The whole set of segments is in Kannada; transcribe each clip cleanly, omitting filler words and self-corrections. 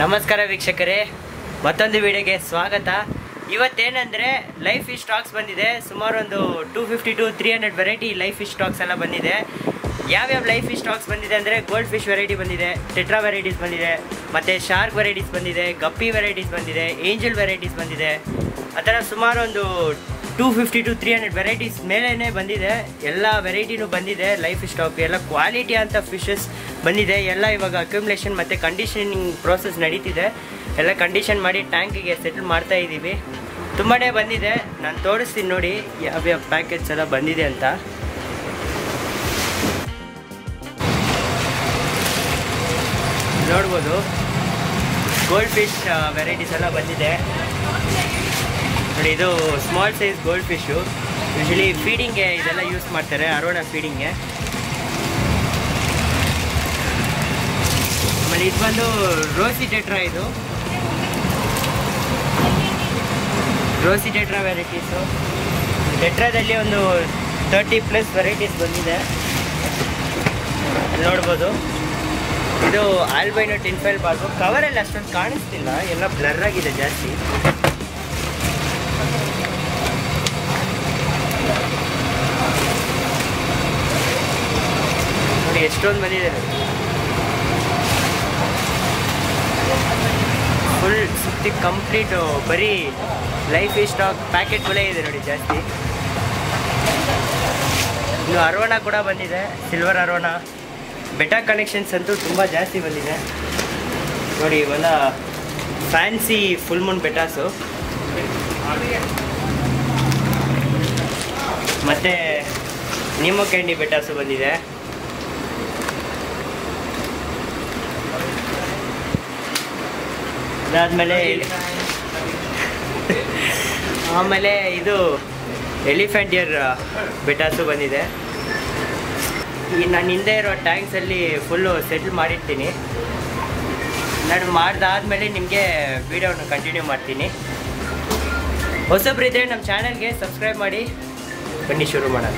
ನಮಸ್ಕಾರ ವೀಕ್ಷಕರೇ, ಮತ್ತೊಂದು ವಿಡಿಯೋಗೆ ಸ್ವಾಗತ. ಇವತ್ತೇನೆಂದರೆ ಲೈವ್ ಫಿಶ್ ಸ್ಟಾಕ್ಸ್ ಬಂದಿದೆ. ಸುಮಾರು ಒಂದು 250 to 300 variety live fish stocks ಎಲ್ಲ ಬಂದಿದೆ. ಯಾವ್ಯಾವ ಲೈವ್ ಫಿಶ್ ಸ್ಟಾಕ್ಸ್ ಬಂದಿದೆ ಅಂದರೆ ಗೋಲ್ಡ್ ಫಿಶ್ ವೆರೈಟಿ ಬಂದಿದೆ, ಟೆಟ್ರಾ ವೆರೈಟೀಸ್ ಬಂದಿದೆ, ಮತ್ತು ಶಾರ್ಕ್ ವೆರೈಟೀಸ್ ಬಂದಿದೆ, ಗಪ್ಪಿ ವೆರೈಟೀಸ್ ಬಂದಿದೆ, ಏಂಜಲ್ ವೆರೈಟೀಸ್ ಬಂದಿದೆ. ಆ ಥರ ಸುಮಾರು ಒಂದು 250 to 300 ವೆರೈಟೀಸ್ ಮೇಲೇ ಬಂದಿದೆ. ಎಲ್ಲ ವೆರೈಟಿನೂ ಬಂದಿದೆ. ಲೈಫ್ ಸ್ಟಾಕ್ ಎಲ್ಲ ಕ್ವಾಲಿಟಿ ಅಂತ ಫಿಶಸ್ ಬಂದಿದೆ. ಎಲ್ಲ ಇವಾಗ ಅಕ್ಯುಮುಲೇಷನ್ ಮತ್ತು ಕಂಡೀಷನಿಂಗ್ ಪ್ರೋಸೆಸ್ ನಡೀತಿದೆ. ಎಲ್ಲ ಕಂಡೀಷನ್ ಮಾಡಿ ಟ್ಯಾಂಕಿಗೆ ಸೆಟಲ್ ಮಾಡ್ತಾ ಇದ್ದೀವಿ. ತುಂಬಾ ಬಂದಿದೆ. ನಾನು ತೋರಿಸ್ತೀನಿ ನೋಡಿ ಯಾವ್ಯಾವ ಪ್ಯಾಕೆಟ್ಸ್ ಎಲ್ಲ ಬಂದಿದೆ ಅಂತ. ನೋಡ್ಬೋದು ಗೋಲ್ಡ್ ಫಿಶ್ ವೆರೈಟೀಸ್ ಎಲ್ಲ ಬಂದಿದೆ ನೋಡಿ. ಇದು small size gold fish. Usually ಫೀಡಿಂಗ್ಗೆ ಇದೆಲ್ಲ ಯೂಸ್ ಮಾಡ್ತಾರೆ, ಅರೋಣ ಫೀಡಿಂಗ್ಗೆ. ಆಮೇಲೆ ಇದು ಬಂದು ರೋಸಿ ಟೆಟ್ರಾ. ಇದು ರೋಸಿ ಟೆಟ್ರಾ ವೆರೈಟೀಸು. ಟೆಟ್ರಾದಲ್ಲಿ ಒಂದು 30+ ವೆರೈಟೀಸ್ ಬಂದಿದೆ, ನೋಡ್ಬೋದು. ಇದು ಆಲ್ಬೈನೋ ಟಿನ್ಫೈಲ್ ಬಾಲ್ಬು. ಕವರೆಲ್ಲ ಅಷ್ಟೊಂದು ಕಾಣಿಸ್ತಿಲ್ಲ, ಎಲ್ಲ ಬ್ಲರ್ ಆಗಿದೆ ಜಾಸ್ತಿ. ನೋಡಿ ಎಷ್ಟೊಂದು ಬಂದಿದೆ ನೋಡಿ. ಫುಲ್ ಸುತ್ತಿ ಕಂಪ್ಲೀಟು ಬರೀ ಲೈಫ್ ಸ್ಟಾಕ್ ಪ್ಯಾಕೆಟ್ಗಳೇ ಇದೆ ನೋಡಿ ಜಾಸ್ತಿ. ಇನ್ನು ಅರೋಣ ಕೂಡ ಬಂದಿದೆ, ಸಿಲ್ವರ್ ಅರೋಣ. ಬೆಟಾ ಕಲೆಕ್ಷನ್ಸ್ ಅಂತೂ ತುಂಬ ಜಾಸ್ತಿ ಬಂದಿದೆ ನೋಡಿ. ಇವೆಲ್ಲ ಫ್ಯಾನ್ಸಿ ಫುಲ್ ಮೂನ್ ಬೆಟಾಸು. ಮತ್ತು ನಿಮೋ ಕ್ಯಾಂಡಿ ಬೆಟಾಸು ಬಂದಿದೆ. ಆಮೇಲೆ ಇದು ಎಲಿಫೆಂಟ್ ಇಯರ್ ಬೆಟಾಸು ಬಂದಿದೆ. ಈ ನಾನು ಹಿಂದೆ ಇರೋ ಟ್ಯಾಂಕ್ಸಲ್ಲಿ ಫುಲ್ಲು ಸೆಟ್ಲ್ ಮಾಡಿರ್ತೀನಿ. ನಾನು ಮಾಡಿದಾದ್ಮೇಲೆ ನಿಮಗೆ ವಿಡಿಯೋನ ಕಂಟಿನ್ಯೂ ಮಾಡ್ತೀನಿ. ಹೊಸಬ್ರಿದ್ದರೆ ನಮ್ಮ ಚಾನಲ್ಗೆ ಸಬ್ಸ್ಕ್ರೈಬ್ ಮಾಡಿ. ಬನ್ನಿ ಶುರು ಮಾಡೋಣ.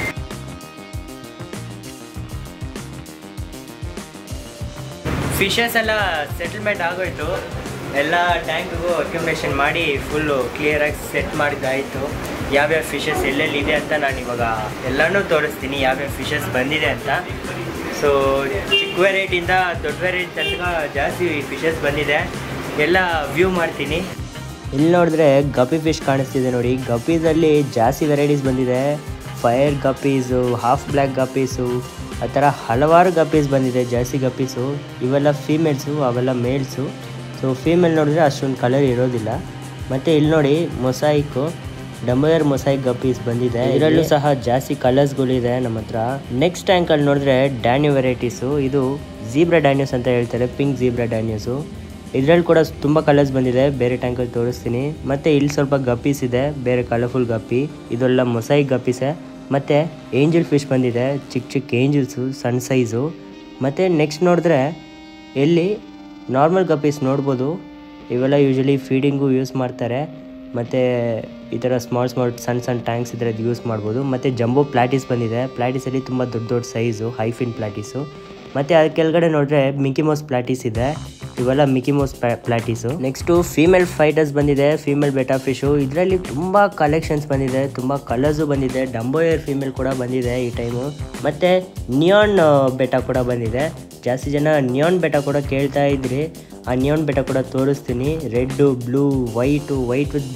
ಫಿಶಸ್ ಎಲ್ಲ ಸೆಟಲ್ಮೆಂಟ್ ಆಗೋಯ್ತು. ಎಲ್ಲ ಟ್ಯಾಂಕ್ಗೂ ಅಕ್ಯುಮುಲೇಷನ್ ಮಾಡಿ ಫುಲ್ಲು ಕ್ಲಿಯರಾಗಿ ಸೆಟ್ ಮಾಡಿದ್ದಾಯಿತು. ಯಾವ್ಯಾವ ಫಿಶಸ್ ಎಲ್ಲೆಲ್ಲಿ ಇದೆ ಅಂತ ನಾನು ಇವಾಗ ಎಲ್ಲನೂ ತೋರಿಸ್ತೀನಿ, ಯಾವ್ಯಾವ ಫಿಶಸ್ ಬಂದಿದೆ ಅಂತ. ಸೊ ಚಿಕ್ಕ ವೆರೈಟಿಯಿಂದ ದೊಡ್ಡ ವೆರೈಟಿ ತನಕ ಜಾಸ್ತಿ ಫಿಶಸ್ ಬಂದಿದೆ. ಎಲ್ಲ ವ್ಯೂ ಮಾಡ್ತೀನಿ. ಇಲ್ಲಿ ನೋಡಿದ್ರೆ ಗಪ್ಪಿ ಫಿಶ್ ಕಾಣಿಸ್ತಿದೆ ನೋಡಿ. ಗಪ್ಪೀಸಲ್ಲಿ ಜಾಸ್ತಿ ವೆರೈಟೀಸ್ ಬಂದಿದೆ. ಫೈರ್ ಗಪ್ಪೀಸು, ಹಾಫ್ ಬ್ಲ್ಯಾಕ್ ಗಪ್ಪೀಸು, ಆ ಥರ ಹಲವಾರು ಗಪ್ಪೀಸ್ ಬಂದಿದೆ. ಜಾಸ್ತಿ ಗಪ್ಪೀಸು ಇವೆಲ್ಲ ಫೀಮೇಲ್ಸು, ಅವೆಲ್ಲ ಮೇಲ್ಸು. ಸೊ ಫೀಮೇಲ್ ನೋಡಿದ್ರೆ ಅಷ್ಟೊಂದು ಕಲರ್ ಇರೋದಿಲ್ಲ. ಮತ್ತು ಇಲ್ಲಿ ನೋಡಿ ಮೊಸೈಕು, ಡಂಬೋಯರ್ ಮೊಸೈಕ್ ಗಪ್ಪೀಸ್ ಬಂದಿದೆ. ಇದರಲ್ಲೂ ಸಹ ಜಾಸ್ತಿ ಕಲರ್ಸ್ಗಳಿದೆ ನಮ್ಮ ಹತ್ರ. ನೆಕ್ಸ್ಟ್ ಟ್ಯಾಂಕಲ್ಲಿ ನೋಡಿದ್ರೆ ಡ್ಯಾನ್ಯೂ ವೆರೈಟೀಸು. ಇದು ಝೀಬ್ರಾ ಡ್ಯಾನ್ಯೂಸ್ ಅಂತ ಹೇಳ್ತಾರೆ, ಪಿಂಕ್ ಝೀಬ್ರಾ ಡ್ಯಾನ್ಯೂಸು. ಇದರಲ್ಲಿ ಕೂಡ ತುಂಬ ಕಲರ್ಸ್ ಬಂದಿದೆ, ಬೇರೆ ಟ್ಯಾಂಕಲ್ಲಿ ತೋರಿಸ್ತೀನಿ. ಮತ್ತು ಇಲ್ಲಿ ಸ್ವಲ್ಪ ಗಪ್ಪೀಸ್ ಇದೆ, ಬೇರೆ ಕಲರ್ಫುಲ್ ಗಪ್ಪಿ. ಇದೆಲ್ಲ ಮೊಸೈಕ್ ಗಪ್ಪೀಸೆ. ಮತ್ತು ಏಂಜಲ್ ಫಿಶ್ ಬಂದಿದೆ, ಚಿಕ್ಕ ಚಿಕ್ಕ ಏಂಜಲ್ಸು, ಸಣ್ಣ ಸೈಜು. ಮತ್ತು ನೆಕ್ಸ್ಟ್ ನೋಡಿದ್ರೆ ಎಲ್ಲಿ ನಾರ್ಮಲ್ ಗಪ್ಪೀಸ್ ನೋಡ್ಬೋದು. ಇವೆಲ್ಲ ಯೂಶಲಿ ಫೀಡಿಂಗು ಯೂಸ್ ಮಾಡ್ತಾರೆ. ಮತ್ತು ಈ ಥರ ಸ್ಮಾಲ್ ಸಣ್ಣ ಟ್ಯಾಂಕ್ಸ್ ಇದ್ರೆ ಅದು ಯೂಸ್ ಮಾಡ್ಬೋದು. ಮತ್ತು ಜಂಬೋ ಪ್ಲಾಟೀಸ್ ಬಂದಿದೆ. ಪ್ಲಾಟೀಸಲ್ಲಿ ತುಂಬ ದೊಡ್ಡ ಸೈಜು, ಹೈಫಿನ್ ಪ್ಲಾಟೀಸು. ಮತ್ತು ಅದ್ರ ಕೆಳಗಡೆ ನೋಡಿದ್ರೆ ಮಿಕ್ಕಿ ಮೌಸ್ ಪ್ಲಾಟೀಸ್ ಇದೆ. ಇವೆಲ್ಲ Mickey mouse platies. Next female fighters ಬಂದಿದೆ, ಫೀಮೇಲ್ ಬೆಟಾ ಫಿಶು. ಇದರಲ್ಲಿ ತುಂಬ ಕಲೆಕ್ಷನ್ಸ್ ಬಂದಿದೆ, ತುಂಬ ಕಲರ್ಸು ಬಂದಿದೆ. ಡಂಬೋಯರ್ ಫೀಮೇಲ್ ಕೂಡ ಬಂದಿದೆ ಈ ಟೈಮು. ಮತ್ತು ನಿಯಾನ್ ಬೆಟಾ ಕೂಡ ಬಂದಿದೆ. ಜಾಸ್ತಿ ಜನ ನಿಯಾನ್ ಬೆಟಾ ಕೂಡ ಕೇಳ್ತಾ ಇದ್ರಿ. ಆ ನಿಯಾನ್ ಬೆಟಾ ಕೂಡ ತೋರಿಸ್ತೀನಿ. Red, blue, white with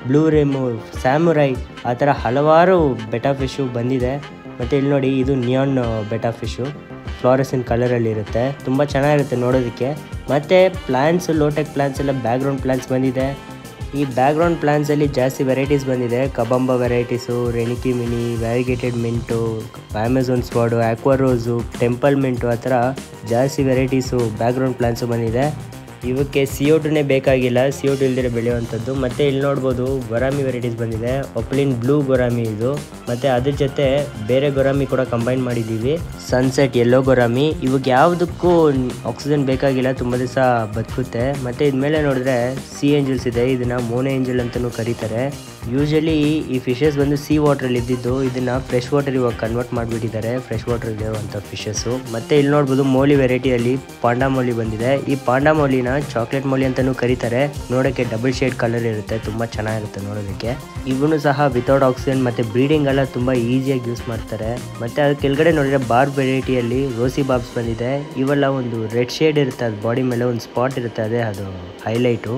blue rim, samurai, ಆ ಥರ ಹಲವಾರು ಬೆಟಾ ಫಿಶು ಬಂದಿದೆ. ಮತ್ತು ಇಲ್ಲಿ ನೋಡಿ ಇದು ನಿಯಾನ್ ಬೆಟಾ ಫಿಶು. ಫ್ಲೋರೆಸೆಂಟ್ ಕಲರಲ್ಲಿರುತ್ತೆ, ತುಂಬ ಚೆನ್ನಾಗಿರುತ್ತೆ ನೋಡೋದಕ್ಕೆ. ಮತ್ತು ಪ್ಲ್ಯಾಂಟ್ಸು, ಲೋಟೆಕ್ ಪ್ಲ್ಯಾಂಟ್ಸ್ ಎಲ್ಲ ಬ್ಯಾಕ್ಗ್ರೌಂಡ್ ಪ್ಲ್ಯಾಂಟ್ಸ್ ಬಂದಿದೆ. ಈ ಬ್ಯಾಕ್ಗ್ರೌಂಡ್ ಪ್ಲ್ಯಾಂಟ್ಸಲ್ಲಿ ಜಾಸ್ತಿ ವೆರೈಟೀಸ್ ಬಂದಿದೆ. ಕಬಂಬ ವೆರೈಟೀಸು, ರೆನಿಕಿ mini, variegated mint, Amazon sword, aqua rose, temple mint, ಆ ಥರ ಜಾಸ್ತಿ ವೆರೈಟೀಸು ಬ್ಯಾಕ್ಗ್ರೌಂಡ್ ಪ್ಲ್ಯಾಂಟ್ಸು ಬಂದಿದೆ. ಇವಕ್ಕೆ CO2 ಬೇಕಾಗಿಲ್ಲ, CO2 ಇಲ್ದಿರ ಬೆಳೆಯುವಂಥದ್ದು. ಮತ್ತು ಇಲ್ಲಿ ನೋಡ್ಬೋದು ಗೊರಾಮಿ ವೆರೈಟೀಸ್ ಬಂದಿದೆ. ಒಪ್ಲಿನ್ ಬ್ಲೂ ಗೊರಾಮಿ ಇದು. ಮತ್ತು ಅದ್ರ ಜೊತೆ ಬೇರೆ ಗೊರಾಮಿ ಕೂಡ ಕಂಬೈನ್ ಮಾಡಿದ್ದೀವಿ, ಸನ್ಸೆಟ್ ಯೆಲ್ಲೋ ಗೊರಾಮಿ. ಇವಾಗ ಯಾವುದಕ್ಕೂ ಆಕ್ಸಿಜನ್ ಬೇಕಾಗಿಲ್ಲ, ತುಂಬ ದಿವಸ ಬದುಕುತ್ತೆ. ಮತ್ತು ಇದ್ಮೇಲೆ ನೋಡಿದ್ರೆ ಸಿ ಏಂಜಲ್ಸ್ ಇದೆ. ಇದನ್ನು ಮೋನೋ ಏಂಜಲ್ ಅಂತಲೂ ಕರೀತಾರೆ. ಯೂಶಲಿ ಈ ಫಿಶಸ್ ಬಂದು ಸಿ ವಾಟ್ರಲ್ಲಿ ಇದ್ದಿದ್ದು, ಇದನ್ನು ಫ್ರೆಶ್ ವಾಟರ್ ಇವಾಗ ಕನ್ವರ್ಟ್ ಮಾಡಿಬಿಟ್ಟಿದ್ದಾರೆ, ಫ್ರೆಶ್ ವಾಟರ್ ಇರುವಂಥ ಫಿಶಸ್ಸು. ಮತ್ತು ಇಲ್ಲಿ ನೋಡ್ಬೋದು ಮೋಲಿ ವೆರೈಟಿಯಲ್ಲಿ ಪಾಂಡಾ ಮೋಲಿ ಬಂದಿದೆ. ಈ ಪಾಂಡಾ ಮೋಲಿನ ಚಾಕ್ಲೇಟ್ ಮೊಲಿ ಅಂತಲೂ ಕರೀತಾರೆ. ನೋಡೋಕ್ಕೆ ಡಬಲ್ ಶೇಡ್ ಕಲರ್ ಇರುತ್ತೆ, ತುಂಬ ಚೆನ್ನಾಗಿರುತ್ತೆ ನೋಡೋದಕ್ಕೆ. ಇವನು ಸಹ ವಿತೌಟ್ ಆಕ್ಸಿಜನ್ ಮತ್ತು ಬ್ರೀಡಿಂಗ್ ಎಲ್ಲ ತುಂಬ ಈಸಿಯಾಗಿ ಯೂಸ್ ಮಾಡ್ತಾರೆ. ಮತ್ತು ಅದು ಕೆಳಗಡೆ ನೋಡಿದ್ರೆ ಬಾರ್ ವೆರೈಟಿಯಲ್ಲಿ ರೋಸಿ ಬಾಬ್ಸ್ ಬಂದಿದೆ. ಇವೆಲ್ಲ ಒಂದು ರೆಡ್ ಶೇಡ್ ಇರುತ್ತೆ, ಅದು ಬಾಡಿ ಮೇಲೆ ಒಂದು ಸ್ಪಾಟ್ ಇರುತ್ತೆ, ಅದೇ ಅದು ಹೈಲೈಟು.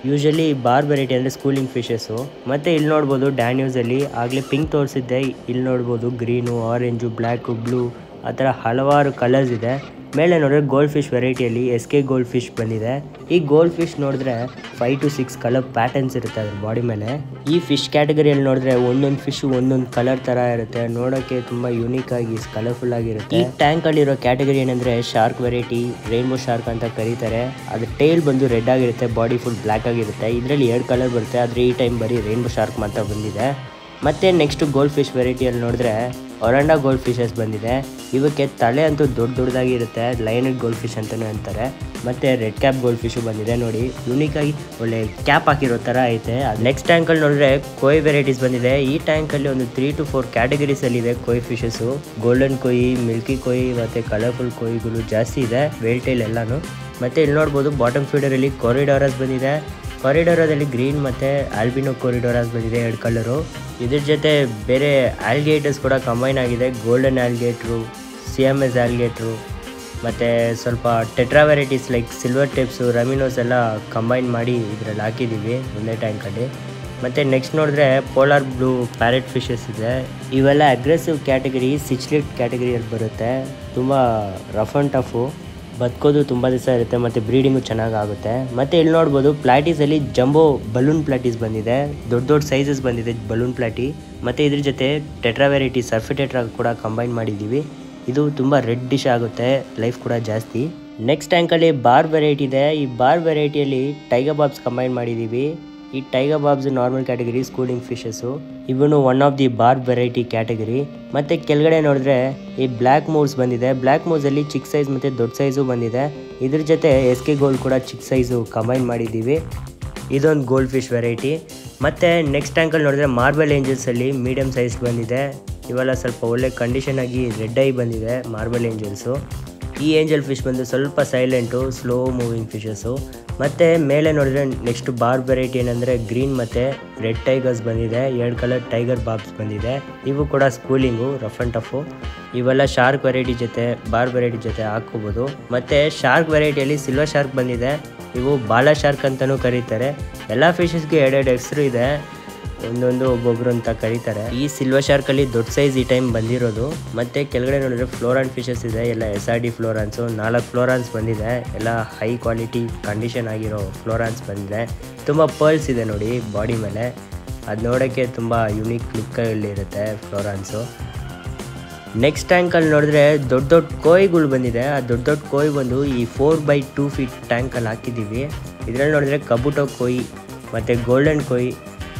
ಯೂಶಲಿ ಬಾರ್ ವೆರೈಟಿ ಅಂದರೆ ಸ್ಕೂಲಿಂಗ್ ಫಿಶಸ್ಸು. ಮತ್ತು ಇಲ್ಲಿ ನೋಡ್ಬೋದು ಡ್ಯಾನ್ಯೂಸಲ್ಲಿ ಆಗಲೇ ಪಿಂಕ್ ತೋರಿಸಿದ್ದೆ, ಇಲ್ಲಿ ನೋಡ್ಬೋದು ಗ್ರೀನು, ಆರೆಂಜು, ಬ್ಲ್ಯಾಕು, ಬ್ಲೂ ಆ ಥರ ಹಲವಾರು ಕಲರ್ಸ್ ಇದೆ. ಮೇಲೆ ನೋಡಿದ್ರೆ ಗೋಲ್ಡ್ ಫಿಶ್ ವೆರೈಟಿಯಲ್ಲಿ SK ಗೋಲ್ಡ್ ಫಿಶ್ ಬಂದಿದೆ. ಈ ಗೋಲ್ಡ್ ಫಿಶ್ ನೋಡಿದ್ರೆ 5 to 6 ಕಲರ್ ಪ್ಯಾಟರ್ನ್ಸ್ ಇರುತ್ತೆ ಅದ್ರ ಬಾಡಿ ಮೇಲೆ. ಈ ಫಿಶ್ ಕ್ಯಾಟಗರಿಯಲ್ಲಿ ನೋಡಿದ್ರೆ ಒಂದೊಂದು ಫಿಶ್ ಒಂದೊಂದು ಕಲರ್ ಥರ ಇರುತ್ತೆ, ನೋಡೋಕ್ಕೆ ತುಂಬ ಯೂನಿಕ್ ಆಗಿ ಕಲರ್ಫುಲ್ ಆಗಿರುತ್ತೆ. ಈ ಟ್ಯಾಂಕಲ್ಲಿರೋ ಕ್ಯಾಟಗರಿ ಏನಂದರೆ ಶಾರ್ಕ್ ವೆರೈಟಿ, ರೈನ್ಬೋ ಶಾರ್ಕ್ ಅಂತ ಕರೀತಾರೆ. ಅದ್ರ ಟೇಲ್ ಬಂದು ರೆಡ್ ಆಗಿರುತ್ತೆ, ಬಾಡಿ ಫುಲ್ ಬ್ಲ್ಯಾಕ್ ಆಗಿರುತ್ತೆ. ಇದರಲ್ಲಿ 2 ಕಲರ್ ಬರುತ್ತೆ, ಆದರೆ ಈ ಟೈಮ್ ಬರೀ ರೈನ್ಬೋ ಶಾರ್ಕ್ ಮಾತ್ರ ಬಂದಿದೆ. ಮತ್ತು ನೆಕ್ಸ್ಟ್ ಗೋಲ್ಡ್ ಫಿಶ್ ವೆರೈಟಿಯಲ್ಲಿ ನೋಡಿದ್ರೆ ಒರಂಡಾ ಗೋಲ್ಡ್ ಫಿಶಸ್ ಬಂದಿದೆ. ಇವಕ್ಕೆ ತಲೆ ಅಂತೂ ದೊಡ್ಡದಾಗಿರುತ್ತೆ, ಲೈನೆಡ್ ಗೋಲ್ಡ್ ಫಿಶ್ ಅಂತಲೇ ಅಂತಾರೆ. ಮತ್ತು ರೆಡ್ ಕ್ಯಾಪ್ ಗೋಲ್ಡ್ ಫಿಶು ಬಂದಿದೆ, ನೋಡಿ ಯೂನಿಕಾಗಿ ಒಳ್ಳೆ ಕ್ಯಾಪ್ ಹಾಕಿರೋ ಥರ ಐತೆ. ನೆಕ್ಸ್ಟ್ ಟ್ಯಾಂಕಲ್ಲಿ ನೋಡಿದ್ರೆ ಕೊಯ್ ವೆರೈಟೀಸ್ ಬಂದಿದೆ. ಈ ಟ್ಯಾಂಕಲ್ಲಿ ಒಂದು 3 to 4 ಕ್ಯಾಟಗರೀಸಲ್ಲಿದೆ ಕೊಯ್ ಫಿಶಸ್ಸು. ಗೋಲ್ಡನ್ ಕೊಯ್, ಮಿಲ್ಕಿ ಕೊಯ್ ಮತ್ತು ಕಲರ್ಫುಲ್ ಕೊಯ್ಗಳು ಜಾಸ್ತಿ ಇದೆ, ವೇಲ್ ಟೈಲ್ ಎಲ್ಲನೂ. ಮತ್ತು ಇಲ್ಲಿ ನೋಡ್ಬೋದು ಬಾಟಮ್ ಫೀಡರಲ್ಲಿ ಕೊರಿಡೋರಸ್ ಬಂದಿದೆ. ಕೊರಿಡೋರದಲ್ಲಿ ಗ್ರೀನ್ ಮತ್ತು ಆಲ್ಬಿನೋ ಕೊರಿಡೋರಸ್ ಬಂದಿದೆ, 2 ಕಲರು. ಇದ್ರ ಜೊತೆ ಬೇರೆ ಆಲ್ಗೇಟರ್ಸ್ ಕೂಡ ಕಂಬೈನ್ ಆಗಿದೆ, ಗೋಲ್ಡನ್ ಆಲ್ಗೇಟ್ರು, CMS ಆಲ್ಗೇಟ್ರು ಮತ್ತು ಸ್ವಲ್ಪ tetra varieties like silver tips, rummy nose ಎಲ್ಲ ಕಂಬೈನ್ ಮಾಡಿ ಇದರಲ್ಲಿ ಹಾಕಿದ್ದೀವಿ ಒಂದೇ ಟ್ಯಾಂಕಲ್ಲಿ. ಮತ್ತು ನೆಕ್ಸ್ಟ್ ನೋಡಿದ್ರೆ ಪೋಲಾರ್ ಬ್ಲೂ ಪ್ಯಾರೆಟ್ ಫಿಶಸ್ ಇದೆ. ಇವೆಲ್ಲ ಅಗ್ರೆಸಿವ್ ಕ್ಯಾಟಗರಿ, ಸಿಚ್ಲಿಟ್ ಕ್ಯಾಟಗರಿಯಲ್ಲಿ ಬರುತ್ತೆ. ತುಂಬ ರಫ್ ಆ್ಯಂಡ್ ಟಫು, ಬದುಕೋದು ತುಂಬ ದಿವಸ ಇರುತ್ತೆ ಮತ್ತು ಬ್ರೀಡಿಂಗು ಚೆನ್ನಾಗಾಗುತ್ತೆ. ಮತ್ತು ಇಲ್ಲಿ ನೋಡ್ಬೋದು ಪ್ಲಾಟೀಸಲ್ಲಿ ಜಂಬೋ ಬಲೂನ್ ಪ್ಲಾಟೀಸ್ ಬಂದಿದೆ, ದೊಡ್ಡ ಸೈಜಸ್ ಬಂದಿದೆ ಬಲೂನ್ ಪ್ಲಾಟಿ. ಮತ್ತು ಇದ್ರ ಜೊತೆ ಟೆಟ್ರಾ ವೆರೈಟಿ ಸರ್ಫಿ ಟೆಟ್ರಾ ಕೂಡ ಕಂಬೈನ್ ಮಾಡಿದ್ದೀವಿ. ಇದು ತುಂಬ ರೆಡ್ ಡಿಶ್ ಆಗುತ್ತೆ, ಲೈಫ್ ಕೂಡ ಜಾಸ್ತಿ. ನೆಕ್ಸ್ಟ್ ಟ್ಯಾಂಕಲ್ಲಿ ಬಾರ್ ವೆರೈಟಿ ಇದೆ. ಈ ಬಾರ್ ವೆರೈಟಿಯಲ್ಲಿ ಟೈಗರ್ ಬಾಬ್ಸ್ ಕಂಬೈನ್ ಮಾಡಿದ್ದೀವಿ. ಈ tiger barbs normal category, schooling fishes. ಇವನು one of the bar variety category. ಮತ್ತು ಕೆಳಗಡೆ ನೋಡಿದ್ರೆ ಈ ಬ್ಲ್ಯಾಕ್ ಮೂವ್ಸ್ ಬಂದಿದೆ. ಬ್ಲ್ಯಾಕ್ ಮೂವ್ಸಲ್ಲಿ ಚಿಕ್ಕ ಸೈಜ್ ಮತ್ತು ದೊಡ್ಡ ಸೈಜು ಬಂದಿದೆ. ಇದ್ರ ಜೊತೆ SK ಗೋಲ್ಡ್ ಕೂಡ ಚಿಕ್ಕ ಸೈಜು ಕಂಬೈನ್ ಮಾಡಿದ್ದೀವಿ. ಇದೊಂದು ಗೋಲ್ಡ್ ಫಿಶ್ ವೆರೈಟಿ. ಮತ್ತು ನೆಕ್ಸ್ಟ್ ಟ್ಯಾಂಕಲ್ಲಿ ನೋಡಿದ್ರೆ ಮಾರ್ಬಲ್ ಏಂಜಲ್ಸಲ್ಲಿ ಮೀಡಿಯಮ್ ಸೈಜ್ ಬಂದಿದೆ. ಇವೆಲ್ಲ ಸ್ವಲ್ಪ ಒಳ್ಳೆ ಕಂಡೀಷನ್ ಆಗಿ ರೆಡ್ ಐ ಬಂದಿದೆ ಮಾರ್ಬಲ್ ಏಂಜಲ್ಸು. ಈ ಏಂಜಲ್ ಫಿಶ್ ಬಂದು ಸ್ವಲ್ಪ ಸೈಲೆಂಟು, ಸ್ಲೋ ಮೂವಿಂಗ್ ಫಿಶಸ್ಸು. ಮತ್ತು ಮೇಲೆ ನೋಡಿದ್ರೆ ನೆಕ್ಸ್ಟ್ ಬಾರ್ ವೆರೈಟಿ ಏನಂದರೆ ಗ್ರೀನ್ ಮತ್ತು ರೆಡ್ ಟೈಗರ್ಸ್ ಬಂದಿದೆ, 2 ಕಲರ್ ಟೈಗರ್ ಬಾಬ್ಸ್ ಬಂದಿದೆ. ಇವು ಕೂಡ ಸ್ಕೂಲಿಂಗು, ರಫ್ ಆ್ಯಂಡ್ ಟಫು. ಇವೆಲ್ಲ ಶಾರ್ಕ್ ವೆರೈಟಿ ಜೊತೆ ಬಾರ್ ವೆರೈಟಿ ಜೊತೆ ಹಾಕ್ಕೋಬೋದು. ಮತ್ತು ಶಾರ್ಕ್ ವೆರೈಟಿಯಲ್ಲಿ ಸಿಲ್ವರ್ ಶಾರ್ಕ್ ಬಂದಿದೆ. ಇವು ಬಾಲ ಶಾರ್ಕ್ ಅಂತಲೂ ಕರೀತಾರೆ. ಎಲ್ಲ ಫಿಶಸ್ಗೆ 2 ಹೆಸರು ಇದೆ, ಒಂದೊಂದು ಒಬ್ಬೊಬ್ರು ಅಂತ ಕರೀತಾರೆ. ಈ ಸಿಲ್ವರ್ ಶಾರ್ಕಲ್ಲಿ ದೊಡ್ಡ ಸೈಜ್ ಈ ಟೈಮ್ ಬಂದಿರೋದು. ಮತ್ತು ಕೆಳಗಡೆ ನೋಡಿದ್ರೆ ಫ್ಲೋರಾನ್ ಫಿಶಸ್ ಇದೆ, ಎಲ್ಲ SRD ಫ್ಲೋರಾನ್ಸು. 4 ಫ್ಲೋರಾನ್ಸ್ ಬಂದಿದೆ, ಎಲ್ಲ ಹೈ ಕ್ವಾಲಿಟಿ ಕಂಡೀಷನ್ ಆಗಿರೋ ಫ್ಲೋರಾನ್ಸ್ ಬಂದಿದೆ. ತುಂಬ ಪರ್ಲ್ಸ್ ಇದೆ ನೋಡಿ ಬಾಡಿ ಮೇಲೆ, ಅದು ನೋಡೋಕ್ಕೆ ತುಂಬ ಯುನೀಕ್ ಲುಕ್ಕಲ್ಲಿರುತ್ತೆ ಫ್ಲೋರಾನ್ಸು. ನೆಕ್ಸ್ಟ್ ಟ್ಯಾಂಕಲ್ಲಿ ನೋಡಿದ್ರೆ ದೊಡ್ಡ ಕೋಯ್ಗಳು ಬಂದಿದೆ. ಆ ದೊಡ್ಡ ಕೋಯ್ ಬಂದು ಈ 4x2 feet ಟ್ಯಾಂಕಲ್ಲಿ ಹಾಕಿದ್ದೀವಿ. ಇದರಲ್ಲಿ ನೋಡಿದ್ರೆ ಕಬುಟೋ ಕೊಯ್ ಮತ್ತು ಗೋಲ್ಡನ್ ಕೊಯ್,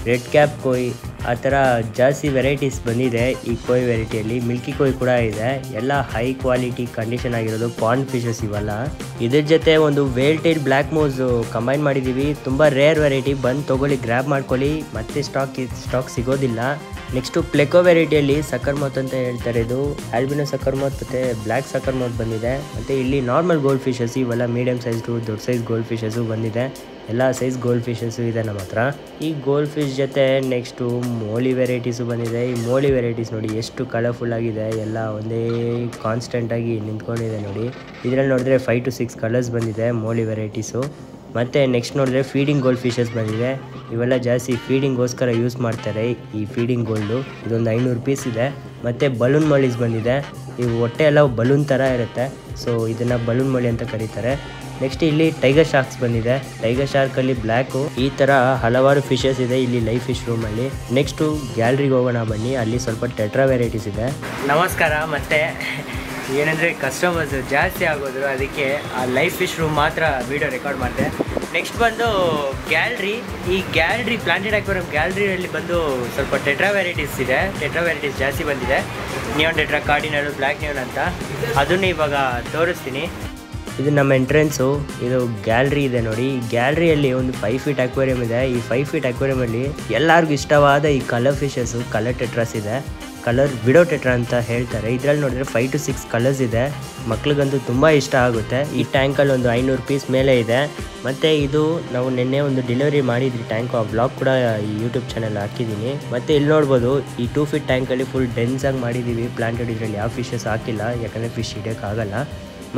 ರೆಡ್ ಕ್ಯಾಪ್ ಕೊಯ್ ಆ ಥರ ಜಾಸ್ತಿ ವೆರೈಟೀಸ್ ಬಂದಿದೆ ಈ ಕೊಯ್ ವೆರೈಟಿಯಲ್ಲಿ. ಮಿಲ್ಕಿ ಕೊಯ್ ಕೂಡ ಇದೆ, ಎಲ್ಲ ಹೈ ಕ್ವಾಲಿಟಿ ಕಂಡೀಷನ್ ಆಗಿರೋದು ಪಾಂಡ್ ಫಿಶಸ್ ಇವೆಲ್ಲ. ಇದ್ರ ಜೊತೆ ಒಂದು ವೇಲ್ ಟೈಲ್ ಬ್ಲ್ಯಾಕ್ ಮೂಸ್ ಕಂಬೈನ್ ಮಾಡಿದ್ದೀವಿ. ತುಂಬ ರೇರ್ ವೆರೈಟಿ, ಬಂದು ತೊಗೊಳ್ಳಿ, ಗ್ರ್ಯಾಬ್ ಮಾಡ್ಕೊಳ್ಳಿ, ಮತ್ತೆ ಸ್ಟಾಕ್ ಸಿಗೋದಿಲ್ಲ. ನೆಕ್ಸ್ಟು ಪ್ಲೆಕೋ ವೆರೈಟಿಯಲ್ಲಿ ಸಕ್ಕರ್ಮೌತ್ ಅಂತ ಹೇಳ್ತಾರೆ. ಇದು ಆಲ್ಬಿನೋ ಸಕ್ಕರ್ಮೌತ್ ಮತ್ತು ಬ್ಲ್ಯಾಕ್ ಸಕ್ಕರ್ಮೌತ್ ಬಂದಿದೆ. ಮತ್ತು ಇಲ್ಲಿ ನಾರ್ಮಲ್ ಗೋಲ್ಡ್ ಫಿಶಸ್, ಇವೆಲ್ಲ ಮೀಡಿಯಮ್ ಸೈಜ್ದು ದೊಡ್ಡ ಸೈಜ್ ಗೋಲ್ಡ್ ಫಿಶಸ್ಸು ಬಂದಿದೆ. ಎಲ್ಲ ಸೈಜ್ ಗೋಲ್ಡ್ ಫಿಶಸ್ಸು ಇದೆ ನಮ್ಮ ಹತ್ರ. ಈ ಗೋಲ್ಡ್ ಫಿಶ್ ಜೊತೆ ನೆಕ್ಸ್ಟು ಮೋಲಿ ವೆರೈಟೀಸು ಬಂದಿದೆ. ಈ ಮೋಲಿ ವೆರೈಟೀಸ್ ನೋಡಿ ಎಷ್ಟು ಕಲರ್ಫುಲ್ ಆಗಿದೆ, ಎಲ್ಲ ಒಂದೇ ಕಾನ್ಸ್ಟೆಂಟಾಗಿ ನಿಂತ್ಕೊಂಡಿದೆ ನೋಡಿ. ಇದರಲ್ಲಿ ನೋಡಿದ್ರೆ 5 to 6 ಕಲರ್ಸ್ ಬಂದಿದೆ ಮೋಲಿ ವೆರೈಟೀಸು. ಮತ್ತು ನೆಕ್ಸ್ಟ್ ನೋಡಿದ್ರೆ ಫೀಡಿಂಗ್ ಗೋಲ್ಡ್ ಫಿಶಸ್ ಬಂದಿದೆ. ಇವೆಲ್ಲ ಜಾಸ್ತಿ ಫೀಡಿಂಗೋಸ್ಕರ ಯೂಸ್ ಮಾಡ್ತಾರೆ ಈ ಫೀಡಿಂಗ್ ಗೋಲ್ಡು. ಇದೊಂದು 500 ರೂಪೀಸ್ ಇದೆ. ಮತ್ತು ಬಲೂನ್ ಮೊಳೀಸ್ ಬಂದಿದೆ. ಇವು ಹೊಟ್ಟೆ ಎಲ್ಲ ಬಲೂನ್ ಥರ ಇರುತ್ತೆ, ಸೊ ಇದನ್ನು ಬಲೂನ್ ಮೊಳಿ ಅಂತ ಕರೀತಾರೆ. ನೆಕ್ಸ್ಟ್ ಇಲ್ಲಿ ಟೈಗರ್ ಶಾರ್ಕ್ಸ್ ಬಂದಿದೆ. ಟೈಗರ್ ಶಾರ್ಕಲ್ಲಿ ಬ್ಲ್ಯಾಕು, ಈ ಥರ ಹಲವಾರು ಫಿಶಸ್ ಇದೆ ಇಲ್ಲಿ ಲೈಫ್ ಫಿಶ್ ರೂಮಲ್ಲಿ. ನೆಕ್ಸ್ಟು ಗ್ಯಾಲರಿಗೆ ಹೋಗೋಣ ಬನ್ನಿ, ಅಲ್ಲಿ ಸ್ವಲ್ಪ ಟೆಟ್ರಾ ವೆರೈಟೀಸ್ ಇದೆ. ನಮಸ್ಕಾರ. ಮತ್ತೆ ಏನಂದರೆ ಕಸ್ಟಮರ್ಸ್ ಜಾಸ್ತಿ ಆಗೋದು, ಅದಕ್ಕೆ ಆ ಲೈಫ್ ಫಿಶ್ ರೂಮ್ ಮಾತ್ರ ವೀಡಿಯೋ ರೆಕಾರ್ಡ್ ಮಾಡಿದೆ. ನೆಕ್ಸ್ಟ್ ಬಂದು ಗ್ಯಾಲ್ರಿ. ಈ ಗ್ಯಾಲ್ರಿ ಪ್ಲಾಂಟೆಡ್ ಅಕ್ವೇರಿಯಂ ಗ್ಯಾಲ್ರಿಯಲ್ಲಿ ಬಂದು ಸ್ವಲ್ಪ ಟೆಟ್ರಾ ವೆರೈಟೀಸ್ ಇದೆ. ಟೆಟ್ರಾ ವೆರೈಟೀಸ್ ಜಾಸ್ತಿ ಬಂದಿದೆ. Neon tetra, cardinal, black neon ಅಂತ. ಅದನ್ನು ಇವಾಗ ತೋರಿಸ್ತೀನಿ. ಇದು ನಮ್ಮ ಎಂಟ್ರೆನ್ಸು. ಇದು ಗ್ಯಾಲ್ರಿ ಇದೆ ನೋಡಿ. ಈ ಗ್ಯಾಲ್ರಿಯಲ್ಲಿ ಒಂದು 5 feet ಅಕ್ವೇರಿಯಂ ಇದೆ. ಈ 5 feet ಅಕ್ವೇರಿಯಮಲ್ಲಿ ಎಲ್ಲರಿಗೂ ಇಷ್ಟವಾದ ಈ ಕಲರ್ ಫಿಶಸ್ಸು, ಕಲರ್ ಟೆಟ್ರಾಸ್ ಇದೆ. ಕಲರ್ ವಿಡೋ ಟೆಟ್ರಾ ಅಂತ ಹೇಳ್ತಾರೆ. ಇದರಲ್ಲಿ ನೋಡಿದ್ರೆ 5 to 6 ಕಲರ್ಸ್ ಇದೆ. ಮಕ್ಳಿಗಂತೂ ತುಂಬ ಇಷ್ಟ ಆಗುತ್ತೆ. ಈ ಟ್ಯಾಂಕಲ್ಲಿ ಒಂದು 500 ಪೀಸ್ ಮೇಲೆ ಇದೆ. ಮತ್ತು ಇದು ನಾವು ನಿನ್ನೆ ಒಂದು ಡೆಲಿವರಿ ಮಾಡಿದ್ರಿ ಟ್ಯಾಂಕು, ಆ ಬ್ಲಾಗ್ ಕೂಡ ಈ ಯೂಟ್ಯೂಬ್ ಚಾನಲ್ ಹಾಕಿದ್ದೀನಿ. ಮತ್ತು ಇಲ್ಲಿ ನೋಡ್ಬೋದು ಈ 2 feet ಟ್ಯಾಂಕಲ್ಲಿ ಫುಲ್ ಡೆನ್ಸಾಗಿ ಮಾಡಿದ್ದೀವಿ. ಪ್ಲಾಂಟೆಡ್ ಇದರಲ್ಲಿ ಯಾವ ಫಿಶಸ್ ಹಾಕಿಲ್ಲ, ಯಾಕಂದರೆ ಫಿಶ್ ಹಿಡಿಯೋಕ್ಕಾಗಲ್ಲ.